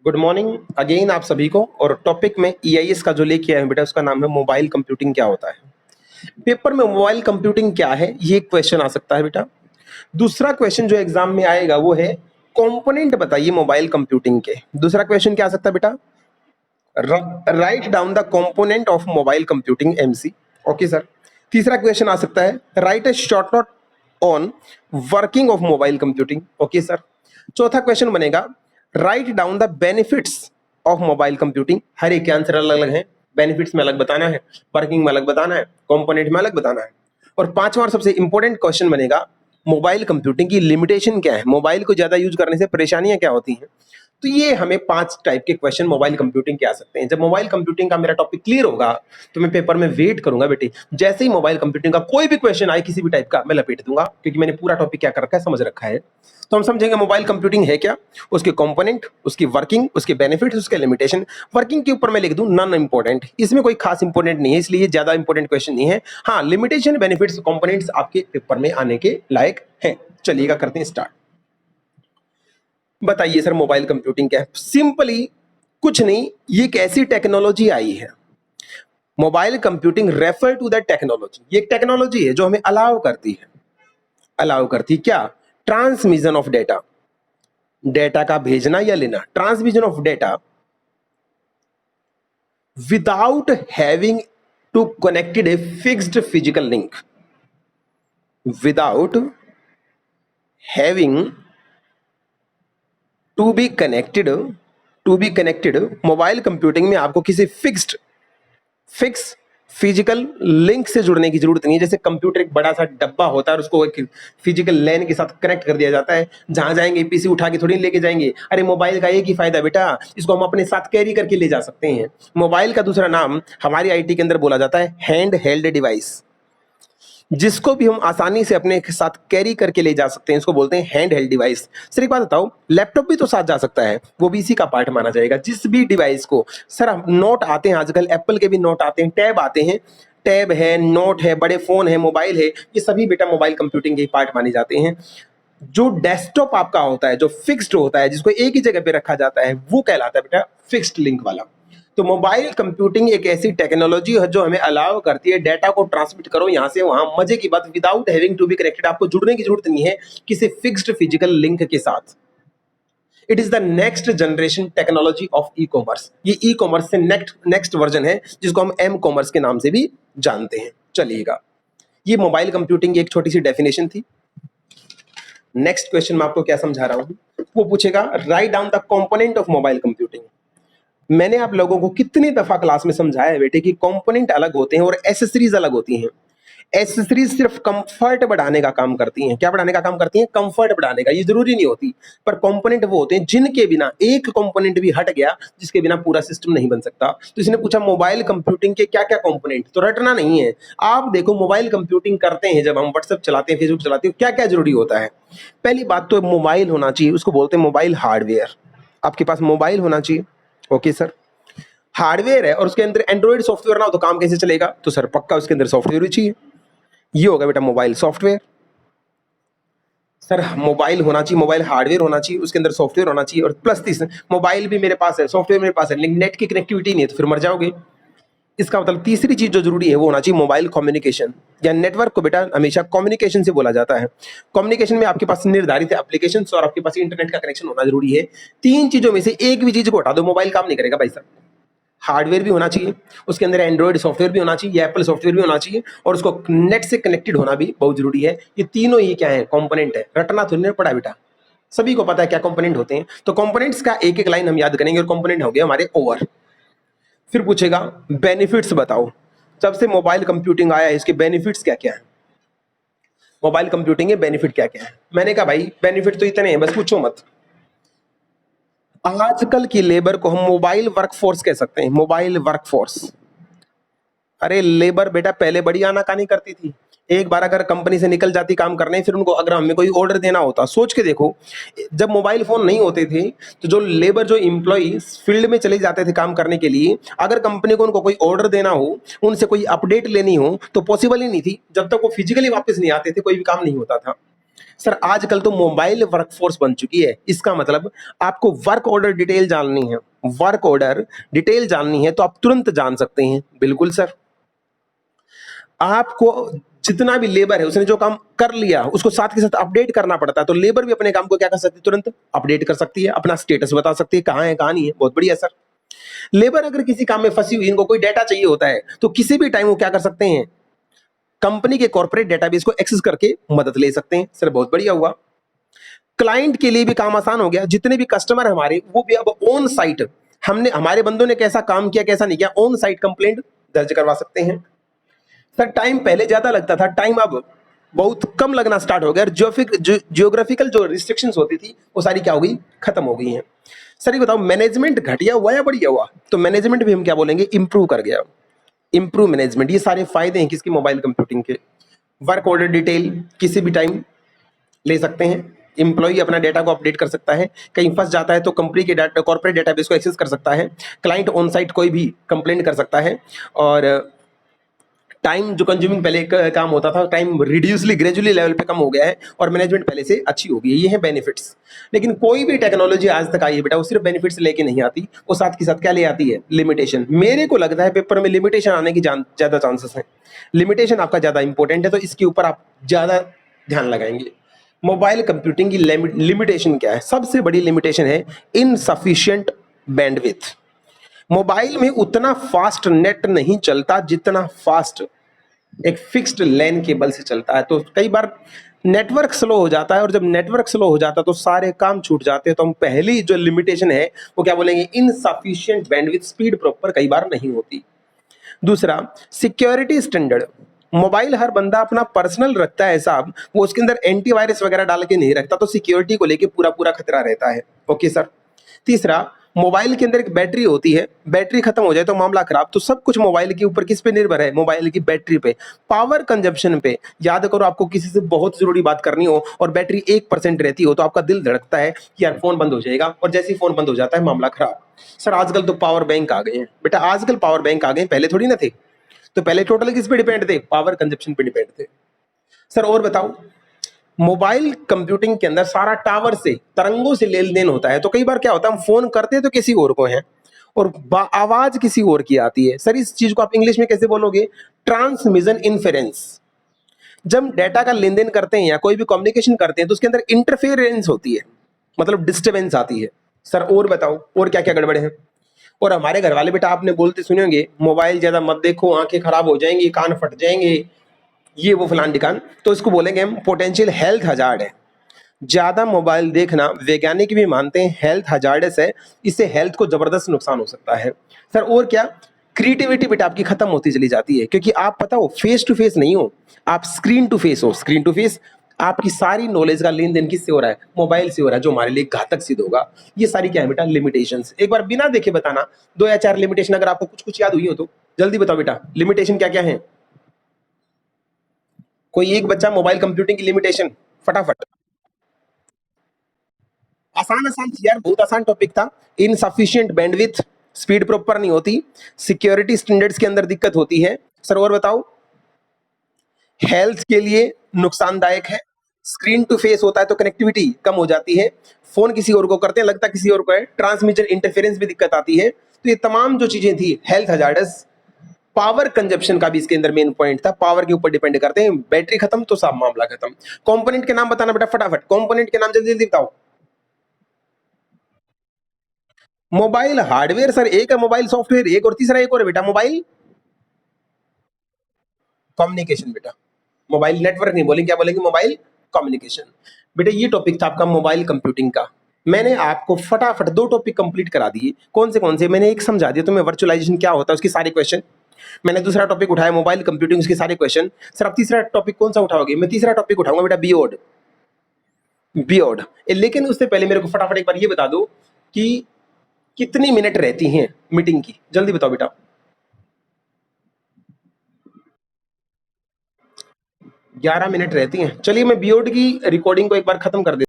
Good morning again आप सभी को। और टॉपिक में ईआईएस का जो लेके आया है बेटा, उसका नाम है मोबाइल कंप्यूटिंग क्या होता है। पेपर में मोबाइल कंप्यूटिंग क्या है ये एक क्वेश्चन आ सकता है बेटा। दूसरा क्वेश्चन जो एग्जाम में आएगा वो है कंपोनेंट बताइए मोबाइल कंप्यूटिंग के। दूसरा क्वेश्चन क्या आ सकता है बेटा, write down the component of mobile computing MC. Okay sir. तीसरा क्वेश्चन आ सकता है write a short note on working of mobile computing. Okay sir. चौथा क्वेश्चन बनेगा write down the benefits of mobile computing. हर एक के आंसर अलग अलग है। बेनिफिट्स में अलग बताना है, वर्किंग में अलग बताना है, कंपोनेंट में अलग बताना है। और पांचवा और सबसे इंपॉर्टेंट क्वेश्चन बनेगा मोबाइल कंप्यूटिंग की लिमिटेशन क्या है, मोबाइल को ज्यादा यूज करने से परेशानियां क्या होती हैं। तो ये हमें 5 टाइप के क्वेश्चन मोबाइल कंप्यूटिंग के आ सकते हैं। जब मोबाइल कंप्यूटिंग का मेरा टॉपिक क्लियर होगा तो मैं पेपर में वेट करूंगा बेटे। जैसे ही मोबाइल कंप्यूटिंग का कोई भी क्वेश्चन आए किसी भी टाइप का, मैं लपेट दूंगा, क्योंकि मैंने पूरा टॉपिक क्या कर रखा है समझ रखा है। तो हम समझेंगे मोबाइल कंप्यूटिंग है क्या, उसके कंपोनेंट, उसकी वर्किंग, उसके बेनिफिट्स, उसके लिमिटेशन। वर्किंग के ऊपर मैं लिख दूं नॉन इंपॉर्टेंट, इसमें कोई खास इंपॉर्टेंट नहीं है, इसलिए ज्यादा इंपॉर्टेंट क्वेश्चन नहीं है। हाँ, लिमिटेशन, बेनिफिट्स, कंपोनेंट्स आपके पेपर में आने के लायक है। चलिएगा करते हैं स्टार्ट। बताइए सर मोबाइल कंप्यूटिंग क्या है। सिंपली कुछ नहीं, ये एक ऐसी टेक्नोलॉजी आई है। Mobile computing refer to that technology. ये एक टेक्नोलॉजी है जो हमें अलाउ करती क्या, ट्रांसमिशन ऑफ डेटा, डेटा का भेजना या लेना, transmission of data without having to connected a fixed physical link, without having to be connected mobile computing में आपको किसी फिक्स फिजिकल लिंक से जुड़ने की जरूरत नहीं है। जैसे कंप्यूटर एक बड़ा सा डब्बा होता है और उसको एक फिजिकल लैन के साथ कनेक्ट कर दिया जाता है। जहां जाएंगे पीसी उठा के थोड़ी लेके जाएंगे। अरे मोबाइल का एक ही फायदा बेटा, इसको हम अपने साथ कैरी करके ले जा सकते हैं। मोबाइल का दूसरा नाम हमारी आईटी के अंदर बोला जाता है हैंड हेल्ड डिवाइस, जिसको भी हम आसानी से अपने साथ कैरी करके ले जा सकते हैं, इसको बोलते हैं हैंड हेल्ड डिवाइस। सर एक बात बताओ, लैपटॉप भी तो साथ जा सकता है, वो भी इसी का पार्ट माना जाएगा। जिस भी डिवाइस को, सर नोट आते हैं आजकल, एप्पल के भी नोट आते हैं, टैब आते हैं, टैब है, नोट है, बड़े फोन है, मोबाइल है, ये सभी बेटा मोबाइल कंप्यूटिंग के पार्ट माने जाते हैं। जो डेस्कटॉप आपका होता है, जो फिक्स्ड होता है, जिसको एक ही जगह पे रखा जाता है, वो कहलाता है बेटा फिक्स्ड लिंक वाला। तो मोबाइल कंप्यूटिंग एक ऐसी टेक्नोलॉजी है जो हमें अलाउ करती है डेटा को ट्रांसमिट करो यहां से वहां। मजे की बात, without having to be connected, आपको जुड़ने की जरूरत नहीं है किसी फिक्स्ड फिजिकल लिंक के साथ। It is the next generation technology of e commerce. ये ई कॉमर्स से नेक्स्ट वर्जन है, जिसको हम एम कॉमर्स के नाम से भी जानते हैं। चलिएगा, ये मोबाइल कंप्यूटिंग की एक छोटी सी डेफिनेशन थी। नेक्स्ट क्वेश्चन में आपको क्या समझा रहा हूं, वो पूछेगा right down the component of mobile computing. मैंने आप लोगों को कितनी दफा क्लास में समझाया है बेटे कि कंपोनेंट अलग होते हैं और एसेसरीज अलग होती हैं। एसेसरीज सिर्फ कंफर्ट बढ़ाने का काम करती हैं। क्या बढ़ाने का काम करती हैं? कंफर्ट बढ़ाने का। ये जरूरी नहीं होती, पर कंपोनेंट वो होते हैं जिनके बिना एक कंपोनेंट भी हट गया, जिसके बिना पूरा सिस्टम नहीं बन सकता। तो इसने पूछा मोबाइल कंप्यूटिंग के क्या क्या कंपोनेंट, तो रटना नहीं है। आप देखो, मोबाइल कंप्यूटिंग करते हैं जब हम व्हाट्सएप चलाते हैं, फेसबुक चलाते हैं, क्या क्या जरूरी होता है। पहली बात तो मोबाइल होना चाहिए, उसको बोलते हैं मोबाइल हार्डवेयर। आपके पास मोबाइल होना चाहिए। ओके सर, हार्डवेयर है और उसके अंदर एंड्रॉइड सॉफ्टवेयर ना हो तो काम कैसे चलेगा? तो सर पक्का उसके अंदर सॉफ्टवेयर भी चाहिए। ये होगा बेटा मोबाइल सॉफ्टवेयर। सर मोबाइल होना चाहिए, मोबाइल हार्डवेयर होना चाहिए, उसके अंदर सॉफ्टवेयर होना चाहिए, और प्लस तीस मोबाइल भी मेरे पास है, सॉफ्टवेयर मेरे पास है, लेकिन नेट की कनेक्टिविटी नहीं है तो फिर मर जाओगे। इसका मतलब तीसरी चीज जो जरूरी है वो होना चाहिए मोबाइल कम्युनिकेशन, या नेटवर्क को बेटा हमेशा कम्युनिकेशन से बोला जाता है। कम्युनिकेशन में आपके पास निर्धारित एप्लीकेशंस और आपके पास इंटरनेट का कनेक्शन होना जरूरी है। तीन चीजों में से एक भी चीज को हटा दो, मोबाइल काम नहीं करेगा भाई साहब। हार्डवेयर भी होना चाहिए, उसके अंदर एंड्रॉइड सॉफ्टवेयर भी होना चाहिए, या एप्पल सॉफ्टवेयर भी होना चाहिए, और उसको नेट से कनेक्टेड होना भी बहुत जरूरी है। ये तीनों ही क्या है? कंपोनेंट है। रटना तो नहीं पड़ा बेटा, सभी को पता है क्या कंपोनेंट होते हैं। तो कंपोनेंट्स का एक एक लाइन हम याद करेंगे और कंपोनेंट हो गए हमारे ओवर। फिर पूछेगा बेनिफिट्स बताओ, जब से मोबाइल कंप्यूटिंग आया है इसके बेनिफिट्स क्या क्या है। मोबाइल कंप्यूटिंग के बेनिफिट क्या क्या है? मैंने कहा भाई बेनिफिट तो इतने हैं, बस पूछो मत। आजकल की लेबर को हम मोबाइल वर्कफोर्स कह सकते हैं, मोबाइल वर्कफोर्स। अरे लेबर बेटा पहले बड़ी आनाकानी करती थी। एक बार अगर कंपनी से निकल जाती काम करने, फिर उनको अगर हमें कोई ऑर्डर देना होता, सोच के देखो, जब मोबाइल फोन नहीं होते थे तो जो लेबर, जो एम्प्लॉय फील्ड में चले जाते थे काम करने के लिए, अगर कंपनी को उनको कोई ऑर्डर देना हो, उनसे कोई अपडेट लेनी हो, तो पॉसिबल ही नहीं थी। जब तक वो फिजिकली वापस नहीं आते थे कोई भी काम नहीं होता था। सर आजकल तो मोबाइल वर्कफोर्स बन चुकी है, इसका मतलब आपको वर्क ऑर्डर डिटेल जाननी है, वर्क ऑर्डर डिटेल जाननी है तो आप तुरंत जान सकते हैं। बिल्कुल सर, आपको जितना भी लेबर है उसने जो काम कर लिया उसको साथ के साथ अपडेट करना पड़ता है, तो लेबर भी अपने काम को क्या कर सकती है, तुरंत अपडेट कर सकती है, अपना स्टेटस बता सकती है कहाँ है कहाँ नहीं है। बहुत बढ़िया सर। लेबर अगर किसी काम में फंसी हुई, इनको कोई डाटा चाहिए होता है तो किसी भी टाइम वो क्या कर सकते हैं, कंपनी के कॉर्पोरेट डेटाबेस को एक्सेस करके मदद ले सकते हैं। सर बहुत बढ़िया हुआ। क्लाइंट के लिए भी काम आसान हो गया, जितने भी कस्टमर हमारे वो भी अब ऑन साइट, हमने हमारे बंदों ने कैसा काम किया कैसा नहीं किया, ऑन साइट कंप्लेंट दर्ज करवा सकते हैं। सर टाइम पहले ज्यादा लगता था, टाइम अब बहुत कम लगना स्टार्ट हो गया। जियोग्राफिकल जो रिस्ट्रिक्शंस होती थी वो सारी क्या हो गई, खत्म हो गई हैं। सर ये बताओ मैनेजमेंट घटिया हुआ या बढ़िया हुआ, तो मैनेजमेंट भी हम क्या बोलेंगे, इंप्रूव कर गया, इंप्रूव मैनेजमेंट। ये सारे फायदे हैं किसकी, मोबाइल कंप्यूटिंग के। वर्क ऑर्डर डिटेल किसी भी टाइम ले सकते हैं, एम्प्लॉय अपना डेटा को अपडेट कर सकता है, कहीं फंस जाता है तो कंपनी के डाटा कॉर्पोरेट डेटाबेस को एक्सेस कर सकता है, क्लाइंट ऑन साइट कोई भी कंप्लेंट कर सकता है, और टाइम जो कंज्यूमिंग पहले काम होता था टाइम रिड्यूसली ग्रेजुअली लेवल पे कम हो गया है, और मैनेजमेंट पहले से अच्छी हो गई है। ये है बेनिफिट्स। लेकिन कोई भी टेक्नोलॉजी आज तक आई है बेटा वो सिर्फ बेनिफिट्स लेके नहीं आती, वो साथ के साथ क्या ले आती है, लिमिटेशन। मेरे को लगता है पेपर में लिमिटेशन आने की ज्यादा चांसेस हैं, लिमिटेशन आपका ज्यादा इंपॉर्टेंट है, तो इसके ऊपर आप ज्यादा ध्यान लगाएंगे। मोबाइल कंप्यूटिंग की लिमिटेशन क्या है, सबसे बड़ी लिमिटेशन है इनसफिशिएंट बैंडविड्थ। मोबाइल में उतना फास्ट नेट नहीं चलता जितना फास्ट एक फिक्स्ड लैन केबल से चलता है। तो कई बार नेटवर्क स्लो हो जाता है, और जब नेटवर्क स्लो हो जाता है तो सारे काम छूट जाते हैं। तो हम पहली जो लिमिटेशन है वो क्या बोलेंगे, इनसफिशिएंट बैंडविड्थ, स्पीड प्रॉपर कई बार नहीं होती। दूसरा, सिक्योरिटी स्टैंडर्ड। मोबाइल हर बंदा अपना पर्सनल रखता है साहब, वो उसके अंदर एंटीवायरस वगैरह डाल के नहीं रखता, तो सिक्योरिटी को लेके पूरा पूरा खतरा रहता है। Okay sir. तीसरा, मोबाइल के अंदर एक बैटरी होती है, बैटरी खत्म हो जाए तो मामला खराब। तो सब कुछ मोबाइल के ऊपर किस पे निर्भर है, मोबाइल की बैटरी पे, पावर कंजप्शन पे। याद करो, आपको किसी से बहुत जरूरी बात करनी हो और बैटरी 1% रहती हो तो आपका दिल धड़कता है कि यार फोन बंद हो जाएगा, और जैसे ही फोन बंद हो जाता है मामला खराब। सर आजकल तो पावर बैंक आ गए हैं बेटा, आजकल पावर बैंक आ गए, पहले थोड़ी ना थे। तो पहले टोटल किस पे डिपेंड थे, पावर कंजप्शन पे डिपेंड थे। सर और बताओ, मोबाइल कंप्यूटिंग के अंदर सारा टावर से, तरंगों से लेन देन होता है। तो कई बार क्या होता है, हम फोन करते तो किसी और को है और आवाज किसी और की आती है। सर इस चीज को आप इंग्लिश में कैसे बोलोगे, ट्रांसमिशन इंफेरेंस। जब डेटा का लेन देन करते हैं या कोई भी कम्युनिकेशन करते हैं तो उसके अंदर इंटरफेरेंस होती है, मतलब डिस्टर्बेंस आती है। सर और बताओ, और क्या क्या गड़बड़ है। और हमारे घर वाले बेटा आपने बोलते सुने होंगे, मोबाइल ज्यादा मत देखो आंखें खराब हो जाएंगी, कान फट जाएंगे, ये वो फलान ढिकान। तो इसको बोलेंगे हम पोटेंशियल हेल्थ हजार्ड है। ज्यादा मोबाइल देखना वैज्ञानिक भी मानते हैं हेल्थ हजार्डस है, इससे हेल्थ को जबरदस्त नुकसान हो सकता है। सर और क्या, क्रिएटिविटी बेटा आपकी खत्म होती चली जाती है, क्योंकि आप पता हो फेस टू फेस नहीं हो, आप स्क्रीन टू फेस हो। स्क्रीन टू फेस आपकी सारी नॉलेज का लेन देन किससे हो रहा है, मोबाइल से हो रहा है, जो हमारे लिए घातक सिद्ध होगा। ये सारी क्या है बेटा, लिमिटेशंस। एक बार बिना देखे बताना, 2 या 4 लिमिटेशन अगर आपको कुछ कुछ याद हुई हो तो जल्दी बताओ बेटा, लिमिटेशन क्या क्या है। कोई एक बच्चा मोबाइल कंप्यूटिंग की लिमिटेशन, फटाफट। आसान आसान थी यार, बहुत आसान टॉपिक था। इनसफिशिएंट बैंडविड्थ, स्पीड प्रॉपर नहीं होती, सिक्योरिटी स्टैंडर्ड्स के अंदर दिक्कत होती है। सर और बताओ, हेल्थ के लिए नुकसानदायक है, स्क्रीन टू फेस होता है तो कनेक्टिविटी कम हो जाती है, फोन किसी और को करते हैं लगता किसी और को है, ट्रांसमिशन इंटरफेरेंस भी दिक्कत आती है। तो ये तमाम जो चीजें थी हेल्थ हजार्डस। पावर कंजप्शन का भी इसके अंदर मेन पॉइंट था, पावर के ऊपर डिपेंड करते हैं, बैटरी खत्म तो सब मामला खत्म। कंपोनेंट के नाम बताना बेटा फटाफट, कंपोनेंट के नाम जल्दी जल्दी बताओ। मोबाइल हार्डवेयर सर एक है, मोबाइल सॉफ्टवेयर एक, और तीसरा एक और है बेटा, मोबाइल कम्युनिकेशन बेटा। मोबाइल नेटवर्क नहीं बोलेंगे, क्या बोलेंगे, मोबाइल कम्युनिकेशन। बेटा ये टॉपिक था आपका मोबाइल कंप्यूटिंग का। मैंने आपको फटाफट 2 टॉपिक कंप्लीट करा दिए। कौन से मैंने एक समझा दिया तुम्हें, वर्चुअलाइजेशन क्या होता है उसके सारे क्वेश्चन। मैंने दूसरा टॉपिक उठाया मोबाइल कंप्यूटिंग, उसके सारे क्वेश्चन। सर आप तीसरा टॉपिक कौन सा उठाओगे, मैं तीसरा टॉपिक उठाऊंगा बेटा बियोड, बियोड। लेकिन उससे पहले मेरे को फटाफट एक बार ये बता दो कि कितनी मिनट रहती हैं मीटिंग की, जल्दी बताओ बेटा। 11 मिनट रहती हैं। चलिए मैं बीओड की रिकॉर्डिंग को एक बार खत्म कर देता हूं।